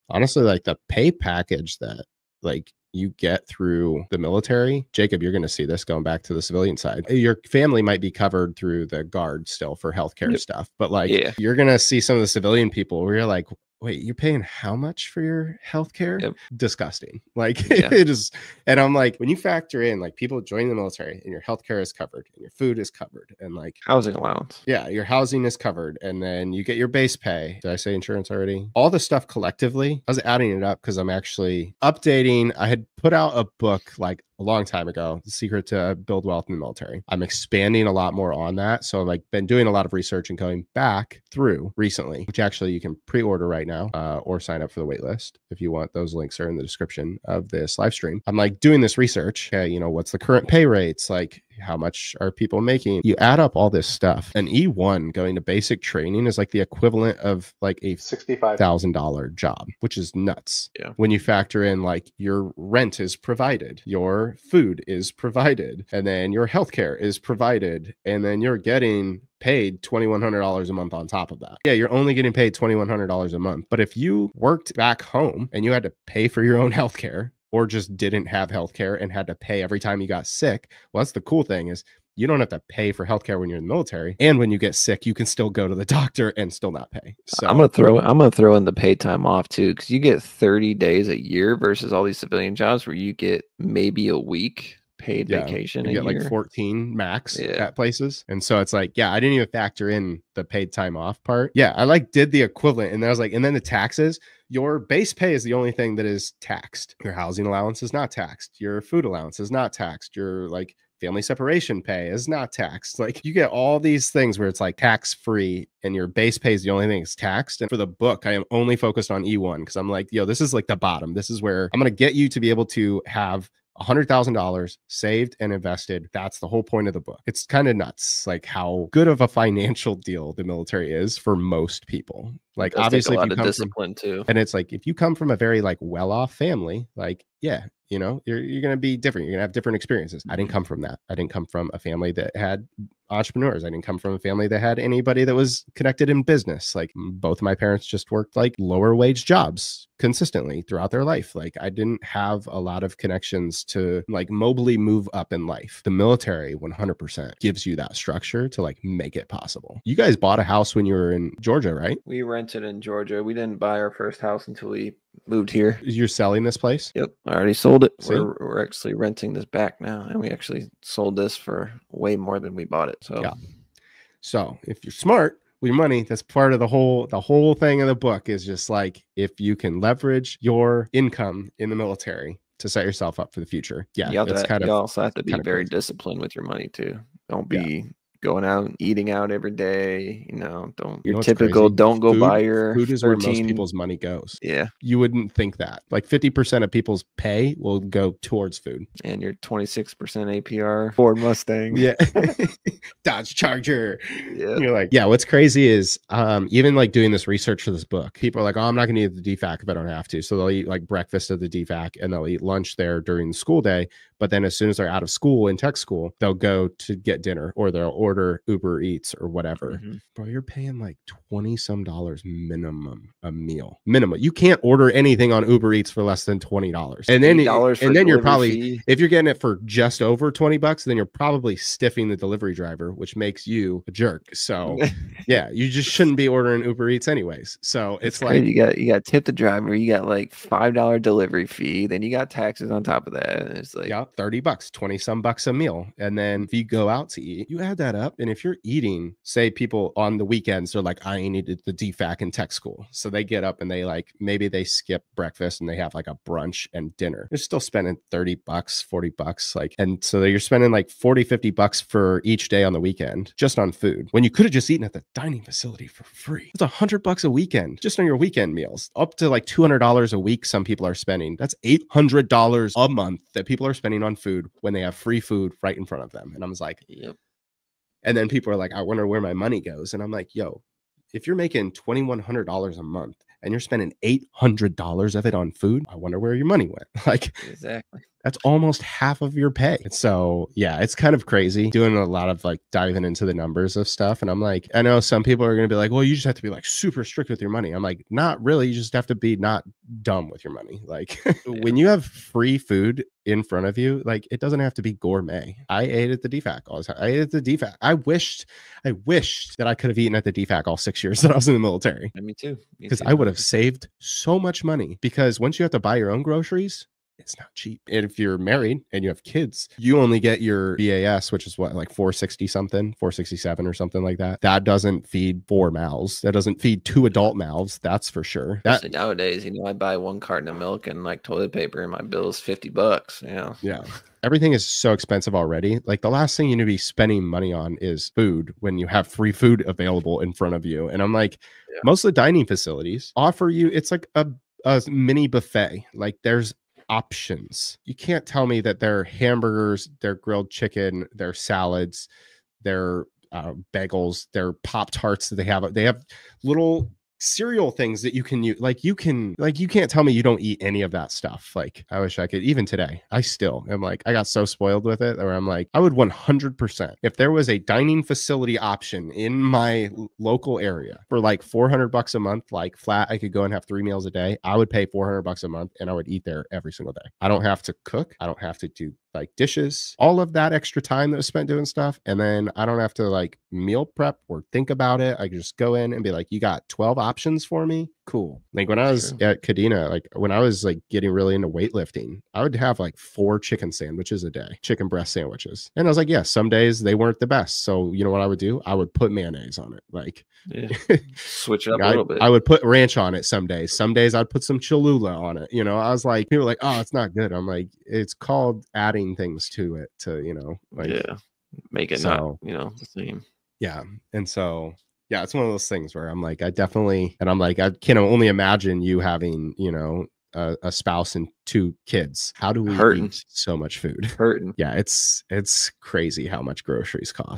Honestly, like the pay package that like you get through the military, Jacob, you're going to see this going back to the civilian side. Your family might be covered through the Guard still for healthcare stuff, but like you're going to see some of the civilian people where you're like, wait, you're paying how much for your healthcare? Disgusting. Like it is. And I'm like, when you factor in like people joining the military and your healthcare is covered and your food is covered and like housing allowance. Yeah, your housing is covered. And then you get your base pay. Did I say insurance already? All the stuff collectively, I was adding it up because I'm actually updating. I had put out a book like a long time ago, The Secret to Build Wealth in the Military. I'm expanding a lot more on that. So I've like been doing a lot of research and going back through recently, which actually you can pre-order right now or sign up for the wait list if you want. Those links are in the description of this live stream. I'm like doing this research. Okay, you know, what's the current pay rates? Like how much are people making? You add up all this stuff. An E1 going to basic training is like the equivalent of like a $65,000 job, which is nuts. Yeah. When you factor in like your rent is provided, your food is provided, and then your healthcare is provided, and then you're getting paid $2,100 a month on top of that. Yeah, you're only getting paid $2,100 a month. But if you worked back home and you had to pay for your own healthcare or just didn't have healthcare and had to pay every time you got sick, well, that's the cool thing is you don't have to pay for healthcare when you're in the military. And when you get sick, you can still go to the doctor and still not pay. So I'm gonna throw in the paid time off too, because you get 30 days a year versus all these civilian jobs where you get maybe a week paid vacation you a get year. Like 14 max at places. And so it's like, yeah, I didn't even factor in the paid time off part. Yeah, I like did the equivalent. And I was like, and then the taxes, your base pay is the only thing that is taxed. Your housing allowance is not taxed. Your food allowance is not taxed. Your like family separation pay is not taxed. Like you get all these things where it's like tax free and your base pay is the only thing that's taxed. And for the book, I am only focused on E1 because I'm like, yo, this is like the bottom. This is where I'm going to get you to be able to have $100,000 saved and invested. That's the whole point of the book. It's kind of nuts, like how good of a financial deal the military is for most people. Like obviously, a lot of discipline too. And it's like if you come from a very like well-off family, like yeah, you know, you're going to be different. You're going to have different experiences. I didn't come from that. I didn't come from a family that had entrepreneurs. I didn't come from a family that had anybody that was connected in business. Like both of my parents just worked like lower wage jobs consistently throughout their life. Like I didn't have a lot of connections to like mobily move up in life. The military 100% gives you that structure to like make it possible. You guys bought a house when you were in Georgia, right? We rented in Georgia. We didn't buy our first house until we moved here. You're selling this place? Yep, I already sold it. We're actually renting this back now, and we actually sold this for way more than we bought it. So yeah. So if you're smart with your money, that's part of the whole thing of the book is just like if you can leverage your income in the military to set yourself up for the future. Yeah, you also have to be very disciplined with your money too. Don't be going out and eating out every day. You know, don't go buy your food is where most people's money goes. Yeah. You wouldn't think that. Like 50% of people's pay will go towards food. And your 26% APR Ford Mustang. Yeah. Dodge Charger. Yeah. You're like, yeah, what's crazy is even like doing this research for this book, people are like, oh, I'm not gonna eat the DFAC if I don't have to. So they'll eat like breakfast at the DFAC and they'll eat lunch there during the school day. But then as soon as they're out of school in tech school, they'll go to get dinner or they'll order Uber Eats or whatever. Mm-hmm. Bro, you're paying like $20 some minimum a meal. Minimum. You can't order anything on Uber Eats for less than $20. And then you're probably, if you're getting it for just over $20, then you're probably stiffing the delivery driver, which makes you a jerk. So yeah, you just shouldn't be ordering Uber Eats anyways. So it's like you got to tip the driver, you got like $5 delivery fee, then you got taxes on top of that. And it's like $30, 20 some bucks a meal. And then if you go out to eat, you add that up. And if you're eating, say people on the weekends, they're like, I needed the DFAC in tech school. So they get up and they like, maybe they skip breakfast and they have like a brunch and dinner. They're still spending $30, $40. Like, and so you're spending like $40, $50 for each day on the weekend, just on food. When you could have just eaten at the dining facility for free. It's $100 a weekend, just on your weekend meals, up to like $200 a week. Some people are spending. That's $800 a month that people are spending on food when they have free food right in front of them. And I was like, yep. And then people are like, I wonder where my money goes. And I'm like, yo, if you're making $2,100 a month and you're spending $800 of it on food, I wonder where your money went. Like, exactly. That's almost half of your pay. So yeah, it's kind of crazy doing a lot of like diving into the numbers of stuff. And I'm like, I know some people are going to be like, well, you just have to be like super strict with your money. I'm like, not really. You just have to be not dumb with your money. Like when you have free food in front of you, like it doesn't have to be gourmet. I ate at the DFAC all the time. I ate at the DFAC. I wished that I could have eaten at the DFAC all 6 years that I was in the military. Me too. Because I would have saved so much money, because once you have to buy your own groceries, it's not cheap. And if you're married and you have kids, you only get your BAS, which is what, like 460 something, 467 or something like that. That doesn't feed 4 mouths. That doesn't feed 2 adult mouths. That's for sure. Especially nowadays, I buy 1 carton of milk and like toilet paper, and my bill is $50. Yeah. Everything is so expensive already. Like the last thing you need to be spending money on is food when you have free food available in front of you. And I'm like, most of the dining facilities offer you, it's like a mini buffet. Like there's options. You can't tell me that their hamburgers, their grilled chicken, their salads, their bagels, their Pop-Tarts that they have little cereal things that you can use. You can't tell me you don't eat any of that stuff. Like I wish I could. Even today, I still am like, I got so spoiled with it where I'm like, I would 100%, if there was a dining facility option in my local area for like $400 a month, like flat, I could go and have 3 meals a day. I would pay $400 a month and I would eat there every single day. I don't have to cook. I don't have to do like dishes, all of that extra time that was spent doing stuff. And then I don't have to like meal prep or think about it. I can just go in and be like, you got 12 options for me. Cool. Like when I was at Kadena, like when I was like getting really into weightlifting, I would have like 4 chicken sandwiches a day, chicken breast sandwiches. And I was like, yeah, some days they weren't the best. So you know what I would do? I would put mayonnaise on it. Like switch it up a little bit. I would put ranch on it some days. Some days I'd put some Cholula on it. I was like, people were like, oh, it's not good. I'm like, it's called adding things to it to, make it not, the same. Yeah. And so, yeah, it's one of those things where I'm like, I can only imagine you having, a spouse and 2 kids. How do we eat so much food? Hurting. Yeah, it's crazy how much groceries cost.